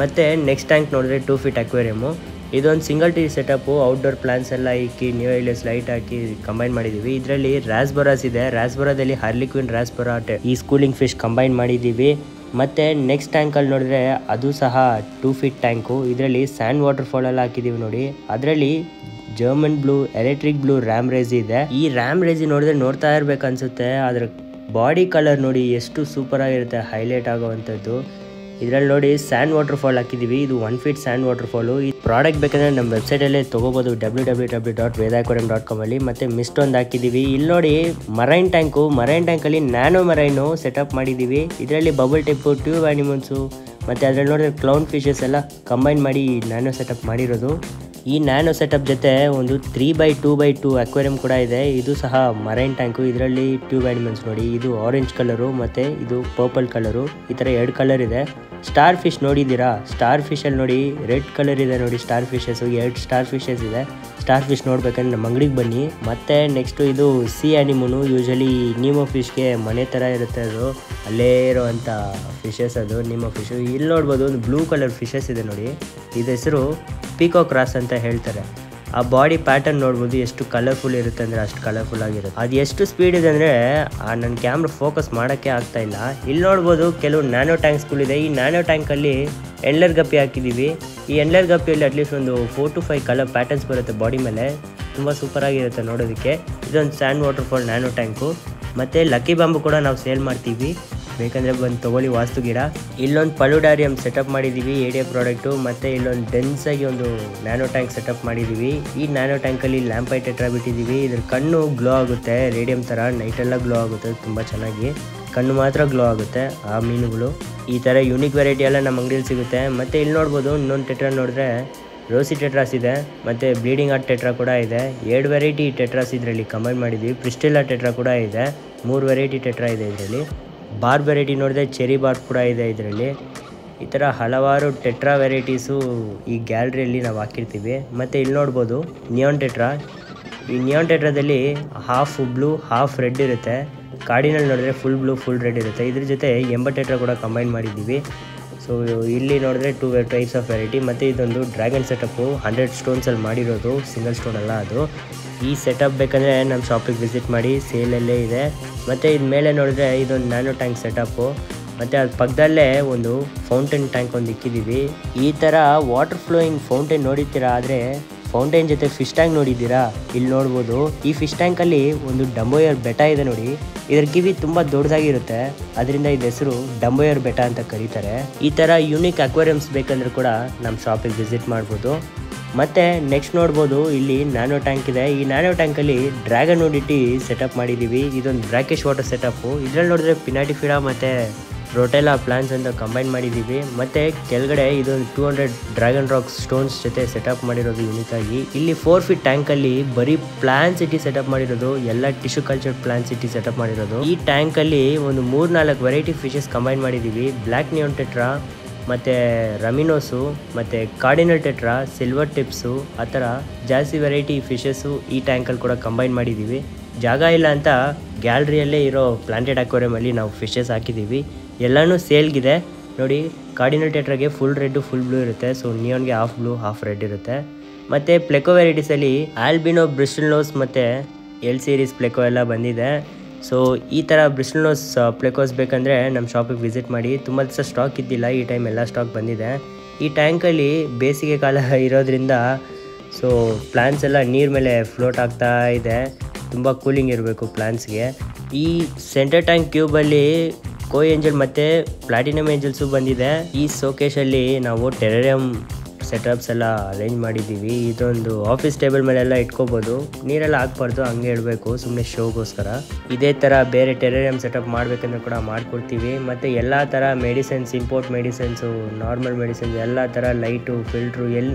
ಮತ್ತು ನೆಕ್ಸ್ಟ್ ಟ್ಯಾಂಕ್ ನೋಡಿದ್ರೆ 2 feet ಅಕ್ವೇರಿಯಮು. ಇದೊಂದು single T setup. Outdoor plants ಎಲ್ಲ ಇಕ್ಕಿ ನ್ಯೂ ಐಲೆಸ್ ಲೈಟ್ ಹಾಕಿ ಕಂಬೈನ್ ಮಾಡಿದ್ದೀವಿ. ಇದರಲ್ಲಿ ರಾಸ್ಬರಾಸ್ ಇದೆ. ರಾಸ್ಬರಾದಲ್ಲಿ ಹಾರ್ಲಿಕ್ವಿನ್ ರಾಸ್ಬರಾ ಈ ಸ್ಕೂಲಿಂಗ್ ಫಿಶ್ ಕಂಬೈನ್ ಮಾಡಿದ್ದೀವಿ. ಮತ್ತು ನೆಕ್ಸ್ಟ್ ಟ್ಯಾಂಕಲ್ಲಿ ನೋಡಿದ್ರೆ ಅದು ಸಹ 2 feet ಟ್ಯಾಂಕು. ಇದರಲ್ಲಿ ಸ್ಯಾಂಡ್ ವಾಟರ್ ಫಾಲ್ ಎಲ್ಲ ಹಾಕಿದ್ದೀವಿ ನೋಡಿ. ಅದರಲ್ಲಿ German blue, electric blue ram ರೇಜಿ ಇದೆ. ಈ ರ್ಯಾಮ್ ರೇಜಿ ನೋಡಿದ್ರೆ ನೋಡ್ತಾ ಇರ್ಬೇಕು ಅನ್ಸುತ್ತೆ. ಅದರ ಬಾಡಿ ಕಲರ್ ನೋಡಿ ಎಷ್ಟು ಸೂಪರ್ ಆಗಿರುತ್ತೆ, ಹೈಲೈಟ್ ಆಗೋವಂಥದ್ದು. ಇದರಲ್ಲಿ ನೋಡಿ ಸ್ಯಾಂಡ್ ವಾಟರ್ ಫಾಲ್ ಹಾಕಿದ್ದೀವಿ. ಇದು 1 feet ಸ್ಯಾಂಡ್ ವಾಟರ್ ಫಾಲು. ಈ ಪ್ರಾಡಕ್ಟ್ ಬೇಕಂದರೆ ನಮ್ಮ ವೆಬ್ಸೈಟಲ್ಲೇ ತೊಗೋಬೋದು, www.vedaquarium.com ಅಲ್ಲಿ. ಮತ್ತು ಮಿಸ್ಟ್ ಒಂದು ಹಾಕಿದ್ದೀವಿ. ಇಲ್ಲಿ ನೋಡಿ ಮರೈನ್ ಟ್ಯಾಂಕು. ಮರೈನ್ ಟ್ಯಾಂಕಲ್ಲಿ ನ್ಯಾನೋ ಮರೈನು ಸೆಟಪ್ ಮಾಡಿದ್ದೀವಿ. ಇದರಲ್ಲಿ ಬಬಲ್ ಟಿಪ್ಪು, ಟ್ಯೂಬ್ ಆ್ಯನಿಮಲ್ಸು ಮತ್ತು ಅದರಲ್ಲಿ ನೋಡಿದ್ರೆ ಕ್ಲೌನ್ ಫಿಶಸ್ ಎಲ್ಲ ಕಂಬೈನ್ ಮಾಡಿ ನ್ಯಾನೋ ಸೆಟಪ್ ಮಾಡಿರೋದು. ಈ ನ್ಯಾನೋ ಸೆಟಪ್ ಜೊತೆ ಒಂದು 3x2x2 ಅಕ್ವೇರಿಯಂ ಕೂಡ ಇದೆ. ಇದು ಸಹ ಮರೈನ್ ಟ್ಯಾಂಕು. ಇದರಲ್ಲಿ ಟ್ಯೂಬ್ ಆ್ಯನಿಮಲ್ಸ್ ನೋಡಿ. ಇದು ಆರೆಂಜ್ ಕಲರು ಮತ್ತು ಇದು ಪರ್ಪಲ್ ಕಲರು. ಈ ಥರ 2 ಕಲರ್ ಇದೆ. ಸ್ಟಾರ್ ಫಿಶ್ ನೋಡಿದ್ದೀರಾ? ಸ್ಟಾರ್ ಫಿಶಲ್ಲಿ ನೋಡಿ ರೆಡ್ ಕಲರ್ ಇದೆ ನೋಡಿ. ಸ್ಟಾರ್ ಫಿಶಸ್ಸು 2 ಸ್ಟಾರ್ ಫಿಶಸ್ ಇದೆ. ಸ್ಟಾರ್ ಫಿಶ್ ನೋಡ್ಬೇಕಂದ್ರೆ ನಮ್ಮ ಅಂಗಡಿಗೆ ಬನ್ನಿ. ಮತ್ತು ನೆಕ್ಸ್ಟು ಇದು ಸಿ ಆ್ಯನಿಮೂನು. ಯೂಶಲಿ ನೀಮೋ ಫಿಶ್ಗೆ ಮನೆ ಥರ ಇರುತ್ತೆ, ಅದು ಅಲ್ಲೇ ಇರೋವಂಥ ಫಿಶಸ್ ಅದು ನೀಮೋ ಫಿಶು. ಇಲ್ಲಿ ನೋಡ್ಬೋದು ಒಂದು ಬ್ಲೂ ಕಲರ್ ಫಿಶಸ್ ಇದೆ ನೋಡಿ. ಇದು ಹೆಸರು ಪೀಕಾಕ್ ಕ್ರಾಸ್ ಅಂತ ಹೇಳ್ತಾರೆ. ಆ ಬಾಡಿ ಪ್ಯಾಟರ್ನ್ ನೋಡ್ಬೋದು ಎಷ್ಟು ಕಲರ್ಫುಲ್ ಇರುತ್ತೆ ಅಂದರೆ ಅಷ್ಟು ಕಲರ್ಫುಲ್ ಆಗಿರುತ್ತೆ. ಅದು ಎಷ್ಟು ಸ್ಪೀಡ್ ಇದೆ ಅಂದರೆ ನನ್ನ ಕ್ಯಾಮ್ರಾ ಫೋಕಸ್ ಮಾಡೋಕ್ಕೆ ಆಗ್ತಾಯಿಲ್ಲ. ಇಲ್ಲಿ ನೋಡ್ಬೋದು ಕೆಲವು ನ್ಯಾನೋ ಟ್ಯಾಂಕ್ಸ್ಗಳಿದೆ. ಈ ನ್ಯಾನೋ ಟ್ಯಾಂಕಲ್ಲಿ ಎಂಡ್ಲರ್ ಗಪ್ಪಿ ಹಾಕಿದ್ದೀವಿ. ಈ ಎಂಡ್ಲರ್ ಗಪ್ಪಿಯಲ್ಲಿ ಅಟ್ಲೀಸ್ಟ್ ಒಂದು 4 to 5 ಕಲರ್ ಪ್ಯಾಟರ್ನ್ಸ್ ಬರುತ್ತೆ ಬಾಡಿ ಮೇಲೆ. ತುಂಬ ಸೂಪರಾಗಿರುತ್ತೆ ನೋಡೋದಕ್ಕೆ. ಇದೊಂದು sand water fall nano tank. ಮತ್ತು ಲಕ್ಕಿ ಬಾಂಬು ಕೂಡ ನಾವು ಸೇಲ್ ಮಾಡ್ತೀವಿ, ಬೇಕಂದರೆ ಬಂದು ತೊಗೊಳ್ಳಿ. ವಾಸ್ತು ಗಿಡ. ಇಲ್ಲೊಂದು ಪಲುಡಾರಿಯಂ ಸೆಟಪ್ ಮಾಡಿದ್ದೀವಿ, ADA ಪ್ರಾಡಕ್ಟು. ಮತ್ತು ಇಲ್ಲೊಂದು ಡೆನ್ಸಾಗಿ ಒಂದು ನ್ಯಾನೋ ಟ್ಯಾಂಕ್ ಸೆಟಪ್ ಮಾಡಿದ್ದೀವಿ. ಈ ನ್ಯಾನೋ ಟ್ಯಾಂಕಲ್ಲಿ ಲ್ಯಾಂಪೈಟ್ ಟೆಟ್ರಾ ಬಿಟ್ಟಿದ್ದೀವಿ. ಇದ್ರ ಕಣ್ಣು ಗ್ಲೋ ಆಗುತ್ತೆ, ರೇಡಿಯಂ ಥರ ನೈಟೆಲ್ಲ ಗ್ಲೋ ಆಗುತ್ತೆ ತುಂಬ ಚೆನ್ನಾಗಿ. ಕಣ್ಣು ಮಾತ್ರ ಗ್ಲೋ ಆಗುತ್ತೆ ಆ ಮೀನುಗಳು. ಈ ಥರ ಯೂನಿಕ್ ವೆರೈಟಿ ಎಲ್ಲ ನಮ್ಮ ಅಂಗಡಿಯಲ್ಲಿ ಸಿಗುತ್ತೆ. ಮತ್ತು ಇಲ್ಲಿ ನೋಡ್ಬೋದು ಇನ್ನೊಂದು ಟೆಟ್ರಾ ನೋಡಿದ್ರೆ ರೋಸಿ ಟೆಟ್ರಾಸ್ ಇದೆ, ಮತ್ತು ಬ್ಲೀಡಿಂಗ್ ಹಾರ್ಟ್ ಟೆಟ್ರಾ ಕೂಡ ಇದೆ. 2 ವೆರೈಟಿ ಟೆಟ್ರಾಸ್ ಇದರಲ್ಲಿ ಕಂಬೈನ್ ಮಾಡಿದ್ದೀವಿ. ಪ್ರಿಸ್ಟಿಲ್ಲಾ ಟೆಟ್ರಾ ಕೂಡ ಇದೆ. 3 ವೆರೈಟಿ ಟೆಟ್ರಾ ಇದೆ ಇದರಲ್ಲಿ. ಬಾರ್ ವೆರೈಟಿ ನೋಡಿದ್ರೆ ಚೆರಿ ಬಾರ್ ಕೂಡ ಇದೆ ಇದರಲ್ಲಿ. ಈ ಥರ ಹಲವಾರು ಟೆಟ್ರಾ ವೆರೈಟೀಸು ಈ ಗ್ಯಾಲರಿಯಲ್ಲಿ ನಾವು ಹಾಕಿರ್ತೀವಿ. ಮತ್ತು ಇಲ್ಲಿ ನೋಡ್ಬೋದು ನಿಯಾನ್ ಟೆಟ್ರಾ. ಈ ನಿಯಾನ್ ಟೆಟ್ರಾದಲ್ಲಿ ಹಾಫ್ ಬ್ಲೂ ಹಾಫ್ ರೆಡ್ ಇರುತ್ತೆ. ಕಾರ್ಡಿನಲ್ ನೋಡಿದ್ರೆ ಫುಲ್ ಬ್ಲೂ ಫುಲ್ ರೆಡ್ ಇರುತ್ತೆ. ಇದ್ರ ಜೊತೆ ಎಂಬ ಟೆಟ್ರಾ ಕೂಡ ಕಂಬೈನ್ ಮಾಡಿದ್ದೀವಿ. ಸೊ ಇಲ್ಲಿ ನೋಡಿದ್ರೆ 2 ಟೈಪ್ಸ್ ಆಫ್ ವೆರೈಟಿ. ಮತ್ತು ಇದೊಂದು ಡ್ರ್ಯಾಗನ್ ಸೆಟಪ್ಪು 100 ಸ್ಟೋನ್ಸಲ್ಲಿ ಮಾಡಿರೋದು, ಸಿಂಗಲ್ ಸ್ಟೋನ್ ಅಲ್ಲ ಅದು. ಈ ಸೆಟಪ್ ಬೇಕಂದರೆ ನಮ್ಮ ಶಾಪಿಗೆ ವಿಸಿಟ್ ಮಾಡಿ, ಸೇಲಲ್ಲೇ ಇದೆ. ಮತ್ತು ಇದು ಮೇಲೆ ನೋಡಿದ್ರೆ ಇದೊಂದು ನ್ಯಾನೋ ಟ್ಯಾಂಕ್ ಸೆಟಪ್ಪು. ಮತ್ತು ಅದ್ರ ಪಕ್ಕದಲ್ಲೇ ಒಂದು ಫೌಂಟೇನ್ ಟ್ಯಾಂಕ್ ಒಂದು ಇಕ್ಕಿದ್ದೀವಿ. ಈ ಥರ ವಾಟರ್ ಫ್ಲೋಯಿಂಗ್ ಫೌಂಟೇನ್ ನೋಡಿರ್ತೀರಾ, ಆದರೆ ಫೌಂಟೇನ್ ಜೊತೆ ಫಿಶ್ ಟ್ಯಾಂಕ್ ನೋಡಿದ್ದೀರಾ? ಇಲ್ಲಿ ನೋಡ್ಬೋದು ಈ ಫಿಶ್ ಟ್ಯಾಂಕಲ್ಲಿ ಒಂದು ಡಂಬೋಯರ್ ಬೆಟ್ಟ ಇದೆ ನೋಡಿ. ಇದರ ಕಿವಿ ತುಂಬ ದೊಡ್ಡದಾಗಿರುತ್ತೆ, ಅದರಿಂದ ಇದು ಹೆಸರು ಡಂಬೋಯರ್ ಬೆಟ್ಟ ಅಂತ ಕರೀತಾರೆ. ಈ ಥರ ಯೂನಿಕ್ ಅಕ್ವೇರಿಯಮ್ಸ್ ಬೇಕಂದ್ರೆ ಕೂಡ ನಮ್ಮ ಶಾಪಿಗೆ ವಿಸಿಟ್ ಮಾಡ್ಬೋದು. ಮತ್ತು ನೆಕ್ಸ್ಟ್ ನೋಡ್ಬೋದು ಇಲ್ಲಿ ನ್ಯಾನೋ ಟ್ಯಾಂಕ್ ಇದೆ. ಈ ನ್ಯಾನೋ ಟ್ಯಾಂಕಲ್ಲಿ ಡ್ರ್ಯಾಗನ್ ನೂಡಿಟಿ ಸೆಟಪ್ ಮಾಡಿದ್ದೀವಿ. ಇದೊಂದು ಬ್ರ್ಯಾಕಿಶ್ ವಾಟರ್ ಸೆಟಪ್ಪು. ಇದರಲ್ಲಿ ನೋಡಿದ್ರೆ ಪಿನಾಟಿಫಿಡಾ ಮತ್ತು ರೋಟೆಲಾ ಪ್ಲಾಂಟ್ಸ್ ಅಂತ ಕಂಬೈನ್ ಮಾಡಿದ್ದೀವಿ. ಮತ್ತು ಕೆಳಗಡೆ ಇದೊಂದು 200 ಡ್ರ್ಯಾಗನ್ ರಾಕ್ಸ್ ಸ್ಟೋನ್ಸ್ ಜೊತೆ ಸೆಟಪ್ ಮಾಡಿರೋದು ಯೂನಿಕಾಗಿ. ಇಲ್ಲಿ 4 feet ಟ್ಯಾಂಕಲ್ಲಿ ಬರೀ ಪ್ಲಾನ್ ಸಿಟಿ ಸೆಟಪ್ ಮಾಡಿರೋದು, ಎಲ್ಲ tissue culture plan city setup ಮಾಡಿರೋದು. ಈ ಟ್ಯಾಂಕಲ್ಲಿ ಒಂದು 3-4 ವೆರೈಟಿ ಫಿಶಸ್ ಕಂಬೈನ್ ಮಾಡಿದ್ದೀವಿ. ಬ್ಲ್ಯಾಕ್ ನಿಯಾನ್ ಟೆಟ್ರಾ ಮತ್ತು ರಮಿನೋಸು ಮತ್ತು ಕಾರ್ಡಿನಲ್ ಟೆಟ್ರಾ, ಸಿಲ್ವರ್ ಟಿಪ್ಸು, ಆ ಥರ ಜಾಸ್ತಿ ವೆರೈಟಿ ಫಿಶಸ್ಸು ಈ ಟ್ಯಾಂಕಲ್ಲಿ ಕೂಡ ಕಂಬೈನ್ ಮಾಡಿದ್ದೀವಿ. ಜಾಗ ಇಲ್ಲ ಅಂತ ಗ್ಯಾಲರಿಯಲ್ಲೇ ಇರೋ ಪ್ಲಾಂಟೆಡ್ ಅಕ್ವೇರಿಯಮಲ್ಲಿ ನಾವು ಫಿಶಸ್ ಹಾಕಿದ್ದೀವಿ. ಎಲ್ಲನೂ ಸೇಲ್ಗಿದೆ ನೋಡಿ. ಕಾರ್ಡಿನಲ್ ಟೆಟ್ರಾಗೆ ಫುಲ್ ರೆಡ್ಡು ಫುಲ್ ಬ್ಲೂ ಇರುತ್ತೆ. ಸೊ ನಿಯಾನ್ಗೆ ಹಾಫ್ ಬ್ಲೂ ಹಾಫ್ ರೆಡ್ ಇರುತ್ತೆ. ಮತ್ತು ಪ್ಲೆಕೋ ವೆರೈಟೀಸಲ್ಲಿ ಆಲ್ಬಿನೋ, ಬ್ರಿಸ್ಟಲ್ನೋಸ್ ಮತ್ತು ಎಲ್ ಸೀರೀಸ್ ಪ್ಲೆಕೋ ಎಲ್ಲ ಬಂದಿದೆ. ಸೊ ಈ ಥರ ಬ್ರಿಸ್ಟಲ್ನೋಸ್ ಪ್ಲೆಕೋಸ್ ಬೇಕಂದರೆ ನಮ್ಮ ಶಾಪಿಗೆ ವಿಸಿಟ್ ಮಾಡಿ. ತುಂಬ ದಿವಸ ಸ್ಟಾಕ್ ಇದ್ದಿಲ್ಲ, ಈ ಟೈಮ್ ಎಲ್ಲ ಸ್ಟಾಕ್ ಬಂದಿದೆ. ಈ ಟ್ಯಾಂಕಲ್ಲಿ ಬೇಸಿಗೆ ಕಾಲ ಇರೋದ್ರಿಂದ ಸೊ ಪ್ಲಾಂಟ್ಸ್ ಎಲ್ಲ ನೀರು ಮೇಲೆ ಫ್ಲೋಟ್ ಆಗ್ತಾ ಇದೆ. ತುಂಬ ಕೂಲಿಂಗ್ ಇರಬೇಕು ಪ್ಲಾಂಟ್ಸ್ಗೆ. ಈ ಸೆಂಟರ್ ಟ್ಯಾಂಕ್ ಕ್ಯೂಬಲ್ಲಿ ಕೋ ಏಂಜಲ್ ಮತ್ತು ಪ್ಲಾಟಿನಮ್ ಏಂಜಲ್ಸು ಬಂದಿದೆ. ಈ ಶೋಕೇಶಲ್ಲಿ ನಾವು ಟೆರರಿಯಂ ಸೆಟಪ್ಸ್ ಎಲ್ಲ ಅರೇಂಜ್ ಮಾಡಿದ್ದೀವಿ. ಇದೊಂದು ಆಫೀಸ್ ಟೇಬಲ್ ಮೇಲೆಲ್ಲ ಇಟ್ಕೋಬೋದು, ನೀರೆಲ್ಲ ಹಾಕ್ಬಾರ್ದು, ಹಂಗೆ ಇಡಬೇಕು ಸುಮ್ಮನೆ ಶೋಗೋಸ್ಕರ. ಇದೇ ಥರ ಬೇರೆ ಟೆರೇರಿಯಂ ಸೆಟಪ್ ಮಾಡಬೇಕಂದ್ರೆ ಕೂಡ ಮಾಡಿಕೊಡ್ತೀವಿ. ಮತ್ತು ಎಲ್ಲ ಥರ medicines, import medicines, normal medicines, ಎಲ್ಲ ಥರ ಲೈಟು, ಫಿಲ್ಟ್ರು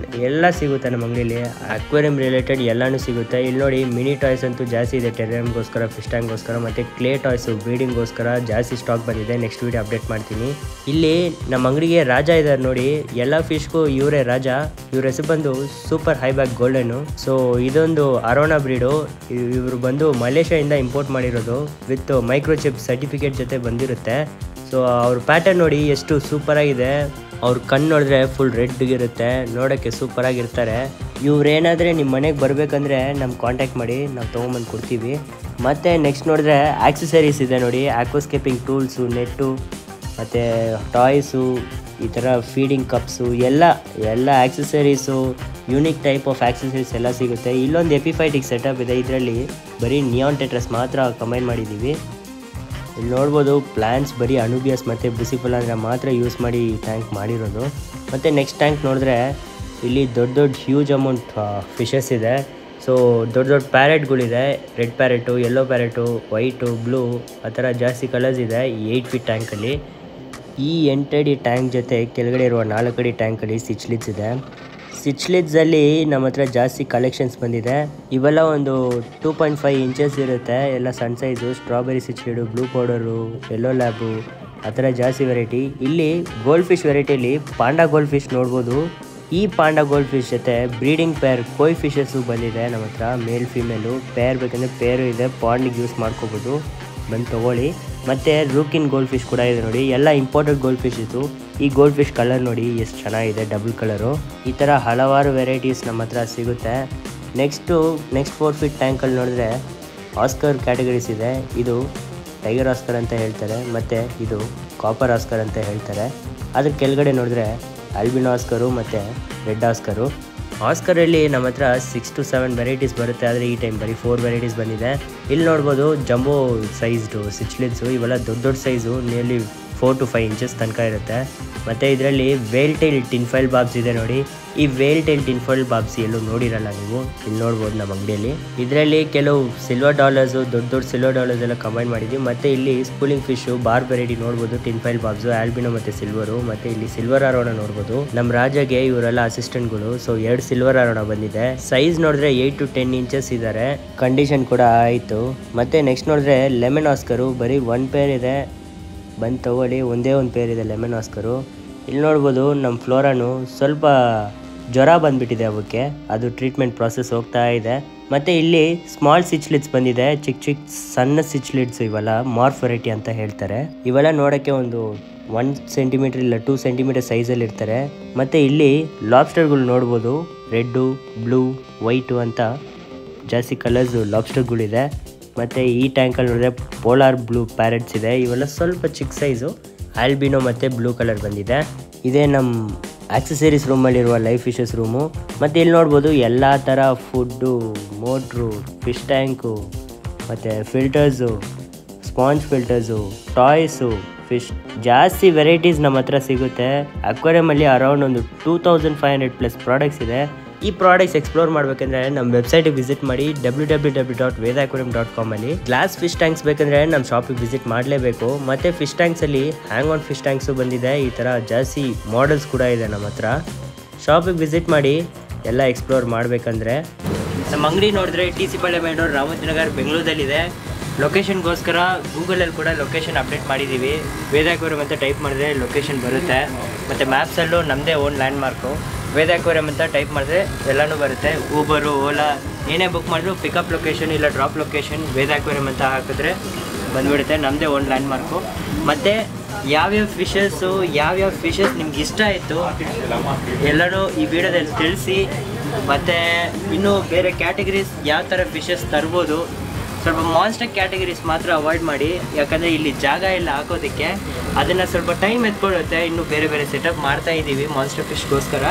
ಎಲ್ಲ ಸಿಗುತ್ತೆ ನಮ್ಮ ಅಂಗಡಿಲಿ. ಅಕ್ವೇರಿಯಂ ರಿಲೇಟೆಡ್ ಎಲ್ಲನೂ ಸಿಗುತ್ತೆ. ಇಲ್ಲಿ ನೋಡಿ ಮಿನಿ ಟಾಯ್ಸ್ ಅಂತೂ ಜಾಸ್ತಿ ಇದೆ ಟೆರೇರಿಯಂಗೋಸ್ಕರ, ಫಿಶ್ ಟ್ಯಾಂಕ್ಗೋಸ್ಕರ. ಮತ್ತು ಕ್ಲೇ ಟಾಯ್ಸು ಬ್ರೀಡಿಂಗ್ಗೋಸ್ಕರ ಜಾಸ್ತಿ ಸ್ಟಾಕ್ ಬಂದಿದೆ. ನೆಕ್ಸ್ಟ್ ವೀಡಿಯೋ ಅಪ್ಡೇಟ್ ಮಾಡ್ತೀನಿ. ಇಲ್ಲಿ ನಮ್ಮ ಅಂಗಡಿಗೆ ರಾಜ ಇದ್ದಾರೆ ನೋಡಿ, ಎಲ್ಲ ಫಿಶ್ಗೂ ಇವರೇ ರಾಜ. ಇವ್ರ ಹೆಸರು ಬಂದು ಸೂಪರ್ ಹೈಬ್ಯಾಕ್ ಗೋಲ್ಡನ್ನು. ಸೊ ಇದೊಂದು ಅರೋನಾ ಬ್ರೀಡು. ಇವರು ಬಂದು ಮಲೇಷ್ಯಾದಿಂದ ಇಂಪೋರ್ಟ್ ಮಾಡಿರೋದು, ವಿತ್ ಮೈಕ್ರೋಚಿಪ್ ಸರ್ಟಿಫಿಕೇಟ್ ಜೊತೆ ಬಂದಿರುತ್ತೆ. ಸೊ ಅವ್ರ ಪ್ಯಾಟರ್ನ್ ನೋಡಿ ಎಷ್ಟು ಸೂಪರಾಗಿದೆ. ಅವ್ರ ಕಣ್ಣು ನೋಡಿದ್ರೆ ಫುಲ್ ರೆಡ್ಗಿರುತ್ತೆ, ನೋಡೋಕ್ಕೆ ಸೂಪರಾಗಿರ್ತಾರೆ. ಇವ್ರೇನಾದರೆ ನಿಮ್ಮ ಮನೆಗೆ ಬರಬೇಕಂದ್ರೆ ನಮ್ಗೆ ಕಾಂಟ್ಯಾಕ್ಟ್ ಮಾಡಿ, ನಾವು ತೊಗೊಂಬಂದು ಕೊಡ್ತೀವಿ. ಮತ್ತು ನೆಕ್ಸ್ಟ್ ನೋಡಿದ್ರೆ ಆಕ್ಸೆಸರೀಸ್ ಇದೆ ನೋಡಿ, ಆಕ್ವಾಸ್ಕೇಪಿಂಗ್ ಟೂಲ್ಸು, ನೆಟ್ಟು, ಮತ್ತು ಟಾಯ್ಸು, ಈ ಥರ ಫೀಡಿಂಗ್ ಕಪ್ಸು, ಎಲ್ಲ accessories, unique type of accessories ಎಲ್ಲ ಸಿಗುತ್ತೆ. ಇಲ್ಲೊಂದು ಎಪಿಫೈಟಿಕ್ ಸೆಟಪ್ ಇದೆ, ಇದರಲ್ಲಿ ಬರೀ ನಿಯಾನ್ ಟೆಟ್ರಸ್ ಮಾತ್ರ ಕಂಬೈನ್ ಮಾಡಿದ್ದೀವಿ. ಇಲ್ಲಿ ನೋಡ್ಬೋದು ಪ್ಲ್ಯಾಂಟ್ಸ್ ಬರೀ ಅನುಬಿಯಸ್ ಮತ್ತು ಬ್ರಿಸಿಫೋಲಾಂಡ್ರ ಮಾತ್ರ ಯೂಸ್ ಮಾಡಿ ಈ ಟ್ಯಾಂಕ್ ಮಾಡಿರೋದು. ಮತ್ತು ನೆಕ್ಸ್ಟ್ ಟ್ಯಾಂಕ್ ನೋಡಿದ್ರೆ ಇಲ್ಲಿ ದೊಡ್ಡ ಹ್ಯೂಜ್ ಅಮೌಂಟ್ ಫಿಶಸ್ ಇದೆ. ಸೊ ದೊಡ್ಡ ಪ್ಯಾರೆಟ್ಗಳಿದೆ, ರೆಡ್ ಪ್ಯಾರೆಟು, ಯೆಲ್ಲೋ ಪ್ಯಾರೆಟು, ವೈಟು, ಬ್ಲೂ, ಆ ಥರ ಜಾಸ್ತಿ ಕಲರ್ಸ್ ಇದೆ ಈ 8 ಫೀಟ್ ಟ್ಯಾಂಕಲ್ಲಿ. ಈ 8 ಅಡಿ ಟ್ಯಾಂಕ್ ಜೊತೆ ಕೆಳಗಡೆ ಇರುವ 4 ಅಡಿ ಟ್ಯಾಂಕಲ್ಲಿ ಸಿಚ್ಲಿಡ್ಸ್ ಇದೆ. ಸಿಚ್ಲಿಡ್ಸಲ್ಲಿ ನಮ್ಮ ಹತ್ರ ಜಾಸ್ತಿ ಕಲೆಕ್ಷನ್ಸ್ ಬಂದಿದೆ. ಇವೆಲ್ಲ ಒಂದು 2.5 ಇಂಚಸ್ ಇರುತ್ತೆ, ಎಲ್ಲ ಸಣ್ಣ size. Strawberry cichlid, blue powder, yellow lab, ಆ ಥರ ಜಾಸ್ತಿ ವೆರೈಟಿ. ಇಲ್ಲಿ ಗೋಲ್ಡ್ ಫಿಶ್ ವೆರೈಟಿಯಲ್ಲಿ ಪಾಂಡಾ ಗೋಲ್ಡ್ ಫಿಶ್ ನೋಡ್ಬೋದು. ಈ ಪಾಂಡಾ ಗೋಲ್ಡ್ ಫಿಶ್ ಜೊತೆ ಬ್ರೀಡಿಂಗ್ ಪೇರ್ ಕೊಯ್ ಫಿಶಸ್ಸು ಬಂದಿದೆ ನಮ್ಮ ಹತ್ರ, ಮೇಲ್ ಫೀಮೇಲು. ಪೇರ್ ಬೇಕಂದರೆ ಪೇರು ಇದೆ, ಪಾಂಡಿಗೆ ಯೂಸ್ ಮಾಡ್ಕೋಬೋದು, ಬಂದು ತೊಗೊಳ್ಳಿ. ಮತ್ತು ರೂಕಿನ್ ಗೋಲ್ಡ್ ಫಿಶ್ ಕೂಡ ಇದೆ ನೋಡಿ, ಎಲ್ಲ ಇಂಪೋರ್ಟೆಡ್ ಗೋಲ್ಡ್ ಫಿಶ್ ಇತ್ತು. ಈ ಗೋಲ್ಡ್ ಫಿಶ್ ಕಲರ್ ನೋಡಿ ಎಷ್ಟು ಚೆನ್ನಾಗಿದೆ, ಡಬಲ್ ಕಲರು. ಈ ಥರ ಹಲವಾರು ವೆರೈಟೀಸ್ ನಮ್ಮ ಹತ್ರ ಸಿಗುತ್ತೆ. ನೆಕ್ಸ್ಟ್ 4 ಫೀಟ್ ಟ್ಯಾಂಕಲ್ಲಿ ನೋಡಿದ್ರೆ ಆಸ್ಕರ್ ಕ್ಯಾಟಗರೀಸ್ ಇದೆ. ಇದು ಟೈಗರ್ ಆಸ್ಕರ್ ಅಂತ ಹೇಳ್ತಾರೆ, ಮತ್ತು ಇದು ಕಾಪರ್ ಆಸ್ಕರ್ ಅಂತ ಹೇಳ್ತಾರೆ. ಅದ್ರ ಕೆಳಗಡೆ ನೋಡಿದ್ರೆ ಆಲ್ಬಿನೋ ಆಸ್ಕರು ಮತ್ತು ರೆಡ್ ಆಸ್ಕರು. ಆಸ್ಕರಲ್ಲಿ ನಮ್ಮ ಹತ್ರ 6 to 7 ವೆರೈಟೀಸ್ ಬರುತ್ತೆ, ಆದರೆ ಈ ಟೈಮ್ ಬರೀ 4 ವೆರೈಟೀಸ್ ಬಂದಿದೆ. ಇಲ್ಲಿ ನೋಡ್ಬೋದು ಜಂಬೋ ಸೈಜ್ಡು ಸಿಚ್ಲಿಡ್ಸು, ಇವೆಲ್ಲ ದೊಡ್ಡ ಸೈಜು, ನಿಯರ್ಲಿ 4 to 5 ಇಂಚಸ್ ತನಕ ಇರುತ್ತೆ. ಮತ್ತು ಇದರಲ್ಲಿ ವೇಲ್ ಟೈಲ್ ಟಿನ್ಫೈಲ್ ಬಾಬ್ಸ್ ಇದೆ ನೋಡಿ. ಈ ವೇಲ್ ಟೈಲ್ ಟಿನ್ಫೈಲ್ ಬಾಬ್ಸ್ ಎಲ್ಲೂ ನೋಡಿರಲ್ಲ ನೀವು, ಇಲ್ಲಿ ನೋಡ್ಬೋದು ನಮ್ಮ ಅಂಗಡಿಯಲ್ಲಿ. ಇದರಲ್ಲಿ ಕೆಲವು ಸಿಲ್ವರ್ ಡಾಲರ್ಸು, ದೊಡ್ಡ ಸಿಲ್ವರ್ ಡಾಲರ್ಸ್ ಎಲ್ಲ ಕಂಬೈನ್ ಮಾಡಿದ್ವಿ. ಮತ್ತು ಇಲ್ಲಿ ಸ್ಪೂಲಿಂಗ್ ಫಿಶು, ಬಾರ್ ವೆರೈಟಿ ನೋಡ್ಬೋದು, ಟಿನ್ಫೈಲ್ ಬಾಬ್ಸು, ಆಲ್ಬಿನೋ ಮತ್ತು ಸಿಲ್ವರು. ಮತ್ತು ಇಲ್ಲಿ ಸಿಲ್ವರ್ ಅರೋಣ ನೋಡ್ಬೋದು. ನಮ್ಮ ರಾಜಗೆ ಇವರೆಲ್ಲ ಅಸಿಸ್ಟೆಂಟ್ಗಳು. ಸೊ 2 ಸಿಲ್ವರ್ ಅರೋಣ ಬಂದಿದೆ. ಸೈಜ್ ನೋಡಿದ್ರೆ 8 to 10 ಇಂಚಸ್ ಇದ್ದಾರೆ, ಕಂಡೀಷನ್ ಕೂಡ ಆಯಿತು. ಮತ್ತು ನೆಕ್ಸ್ಟ್ ನೋಡಿದ್ರೆ ಲೆಮನ್ ಆಸ್ಕರು, ಬರೀ 1 ಪೇರ್ ಇದೆ, ಬಂದು ತೊಗೊಳ್ಳಿ. ಒಂದೇ ಒಂದು ಪೇರ್ ಇದೆ ಲೆಮನ್ ಆಸ್ಕರು. ಇಲ್ಲಿ ನೋಡ್ಬೋದು ನಮ್ಮ ಫ್ಲೋರಾನು ಸ್ವಲ್ಪ ಜ್ವರ ಬಂದುಬಿಟ್ಟಿದೆ ಅವಕ್ಕೆ, ಅದು ಟ್ರೀಟ್ಮೆಂಟ್ ಪ್ರಾಸೆಸ್ ಹೋಗ್ತಾ ಇದೆ. ಮತ್ತು ಇಲ್ಲಿ ಸ್ಮಾಲ್ ಸಿಚ್ಲಿಡ್ಸ್ ಬಂದಿದೆ, ಚಿಕ್ಕ ಸಣ್ಣ ಸಿಚ್ಲಿಡ್ಸ್. ಇವೆಲ್ಲ ಮಾರ್ಫ್ ವೆರೈಟಿ ಅಂತ ಹೇಳ್ತಾರೆ. ಇವೆಲ್ಲ ನೋಡೋಕ್ಕೆ ಒಂದು 1 ಸೆಂಟಿಮೀಟರ್ ಇಲ್ಲ 2 ಸೆಂಟಿಮೀಟರ್ ಸೈಜಲ್ಲಿ ಇರ್ತಾರೆ. ಮತ್ತು ಇಲ್ಲಿ ಲಾಬ್ಸ್ಟರ್ಗಳು ನೋಡ್ಬೋದು, ರೆಡ್ಡು, ಬ್ಲೂ, ವೈಟು ಅಂತ ಜಾಸ್ತಿ ಕಲರ್ಸು ಲಾಬ್ಸ್ಟರ್ಗಳಿದೆ. ಮತ್ತು ಈ ಟ್ಯಾಂಕಲ್ಲಿ ನೋಡಿದ್ರೆ ಪೋಲಾರ್ ಬ್ಲೂ ಪ್ಯಾರೆಟ್ಸ್ ಇದೆ, ಇವೆಲ್ಲ ಸ್ವಲ್ಪ ಚಿಕ್ಕ ಸೈಜು. ಆಲ್ಬಿನೋ ಮತ್ತು ಬ್ಲೂ ಕಲರ್ ಬಂದಿದೆ. ಇದೇ ನಮ್ಮ ಆಕ್ಸೆಸರೀಸ್ ರೂಮಲ್ಲಿರುವ ಲೈವ್ ಫಿಶಸ್ ರೂಮು. ಮತ್ತು ಇಲ್ಲಿ ನೋಡ್ಬೋದು ಎಲ್ಲ ಥರ ಫುಡ್ಡು, ಮೋಟ್ರು, ಫಿಶ್ ಟ್ಯಾಂಕು, ಮತ್ತು filters, sponge filters, toys, fish ಜಾಸ್ತಿ ವೆರೈಟೀಸ್ ನಮ್ಮ ಹತ್ರ ಸಿಗುತ್ತೆ. ಅಕ್ವೇರಿಯಮಲ್ಲಿ ಅರೌಂಡ್ ಒಂದು 2500+ ಪ್ರಾಡಕ್ಟ್ಸ್ ಇದೆ. ಈ ಪ್ರಾಡಕ್ಟ್ಸ್ ಎಕ್ಸ್ಪ್ಲೋರ್ ಮಾಡಬೇಕಂದ್ರೆ ನಮ್ಮ ವೆಬ್ಸೈಟಿಗೆ ವಿಸಿಟ್ ಮಾಡಿ, www.vedaquarium.com ಅಲ್ಲಿ. ಗ್ಲಾಸ್ ಫಿಶ್ ಟ್ಯಾಂಕ್ಸ್ ಬೇಕಂದರೆ ನಮ್ಮ ಶಾಪಿಗೆ ವಿಸಿಟ್ ಮಾಡಲೇಬೇಕು. ಮತ್ತು ಫಿಶ್ ಟ್ಯಾಂಕ್ಸಲ್ಲಿ ಹ್ಯಾಂಗ್ ಆನ್ ಫಿಶ್ ಟ್ಯಾಂಕ್ಸು ಬಂದಿದೆ, ಈ ಥರ ಜಾಸ್ತಿ ಮಾಡೆಲ್ಸ್ ಕೂಡ ಇದೆ ನಮ್ಮ ಹತ್ರ. ಶಾಪಿಗೆ ವಿಸಿಟ್ ಮಾಡಿ ಎಲ್ಲ ಎಕ್ಸ್ಪ್ಲೋರ್ ಮಾಡಬೇಕಂದ್ರೆ. ನಮ್ಮ ಅಂಗಡಿ ನೋಡಿದ್ರೆ TC ಪಾಳ್ಯ ಮೇನ್ ರೋಡ್, ರಾಮೋಜಿನಗರ್, ಬೆಂಗಳೂರಲ್ಲಿದೆ. ಲೊಕೇಶನ್ಗೋಸ್ಕರ ಗೂಗಲಲ್ಲಿ ಕೂಡ ಲೊಕೇಶನ್ ಅಪ್ಡೇಟ್ ಮಾಡಿದ್ದೀವಿ. ವೇದ ಅಕ್ವೇರಿಯಂ ಅಂತ ಟೈಪ್ ಮಾಡಿದ್ರೆ ಲೊಕೇಶನ್ ಬರುತ್ತೆ. ಮತ್ತು ಮ್ಯಾಪ್ಸಲ್ಲೂ ನಮ್ಮದೇ ಓನ್ ಲ್ಯಾಂಡ್ ಮಾರ್ಕು ವೇದ ಅಕ್ವೇರಿಯಂ ಅಂತ ಟೈಪ್ ಮಾಡಿದ್ರೆ ಎಲ್ಲನೂ ಬರುತ್ತೆ. ಊಬರು, ಓಲಾ ಏನೇ ಬುಕ್ ಮಾಡಿದ್ರು ಪಿಕಪ್ ಲೊಕೇಶನ್ ಇಲ್ಲ ಡ್ರಾಪ್ ಲೊಕೇಶನ್ ವೇದ ಅಕ್ವೇರಿಯಂ ಅಂತ ಹಾಕಿದ್ರೆ ಬಂದುಬಿಡುತ್ತೆ. ನಮ್ಮದೇ ಓನ್ ಲ್ಯಾಂಡ್ ಮಾರ್ಕು. ಮತ್ತು ಯಾವ್ಯಾವ ಫಿಶಸ್ ನಿಮ್ಗೆ ಇಷ್ಟ ಆಯಿತು ಎಲ್ಲನೂ ಈ ವಿಡಿಯೋದಲ್ಲಿ ತಿಳಿಸಿ. ಮತ್ತು ಇನ್ನೂ ಬೇರೆ ಕ್ಯಾಟಗರೀಸ್ ಯಾವ ಥರ ಫಿಶಸ್ ತರ್ಬೋದು. ಸ್ವಲ್ಪ ಮಾನ್ಸ್ಟರ್ ಕ್ಯಾಟಗರೀಸ್ ಮಾತ್ರ ಅವಾಯ್ಡ್ ಮಾಡಿ, ಯಾಕಂದರೆ ಇಲ್ಲಿ ಜಾಗ ಎಲ್ಲ ಹಾಕೋದಕ್ಕೆ ಅದನ್ನು ಸ್ವಲ್ಪ ಟೈಮ್ ಎತ್ಕೊಳ್ಳುತ್ತೆ. ಇನ್ನೂ ಬೇರೆ ಸೆಟಪ್ ಮಾಡ್ತಾ ಇದ್ದೀವಿ ಮಾನ್ಸ್ಟರ್ ಫಿಶ್ಗೋಸ್ಕರ.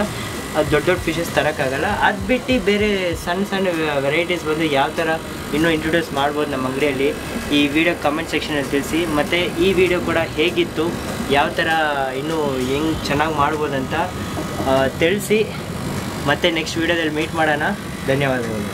ಅದು ದೊಡ್ಡ ಫಿಶಸ್ ತರೋಕ್ಕಾಗಲ್ಲ. ಅದು ಬಿಟ್ಟು ಬೇರೆ ಸಣ್ಣ ವೆರೈಟೀಸ್ ಬಂದು ಯಾವ ಥರ ಇನ್ನೂ ಇಂಟ್ರೊಡ್ಯೂಸ್ ಮಾಡ್ಬೋದು ನಮ್ಮ ಅಂಗಡಿಯಲ್ಲಿ ಈ ವಿಡಿಯೋ ಕಮೆಂಟ್ ಸೆಕ್ಷನಲ್ಲಿ ತಿಳಿಸಿ. ಮತ್ತು ಈ ವಿಡಿಯೋ ಕೂಡ ಹೇಗಿತ್ತು, ಯಾವ ಥರ ಇನ್ನೂ ಹೆಂಗೆ ಚೆನ್ನಾಗಿ ಮಾಡ್ಬೋದಂತ ತಿಳಿಸಿ. ಮತ್ತೆ ನೆಕ್ಸ್ಟ್ ವೀಡಿಯೋದಲ್ಲಿ ಮೀಟ್ ಮಾಡೋಣ. ಧನ್ಯವಾದಗಳು.